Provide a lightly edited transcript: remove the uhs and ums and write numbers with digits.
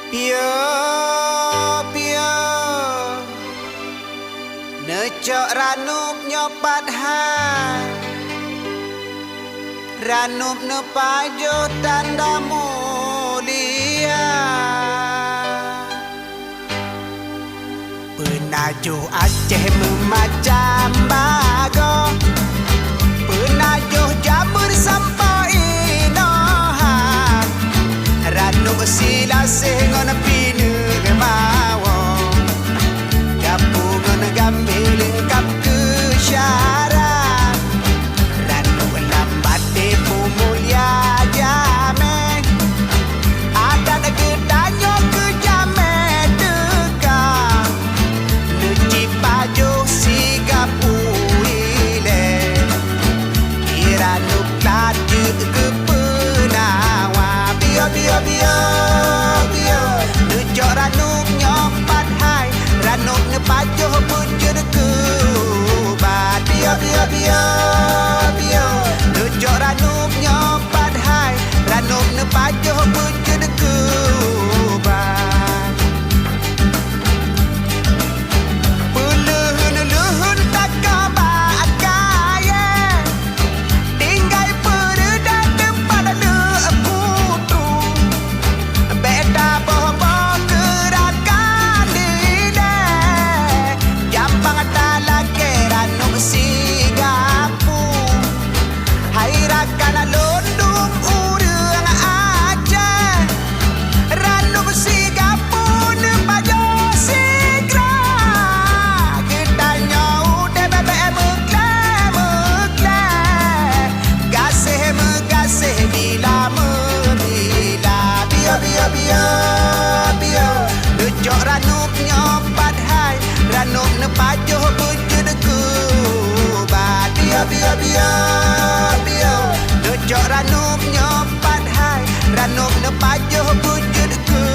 Pia pia necok ranup nyopat hai ranup ne pajo tanda mulia penajo Aceh memacam bago penajo Jabur sampai Inohan ranup sila sengon pinu gemawo gabungan gambil kap ke syarat ranup lambat depu mulia jame adat gedanyo ke jame dekang nuci pajo sigapuile iranup laju ke penawa biar Nujok ranup nyopat hai ranup ne pajoh bujur ke bat biar Nujok ranup nyopat hai ranup ne pajoh bujur ke bat Pelehun tak kabak kaya tinggal pereda tempat ada putu beda bohong gerakan dine jampang talak keranuk sigapu hairakan lundung urang aja ranuk sigapu nempajo sigra ketanya udah bebe mekle gasih bila membila biar Nujok ranup nyopat hai ranup ne pajoh bujur ke bat biar Nujok ranup nyopat hai ranup ne pajoh bujur ke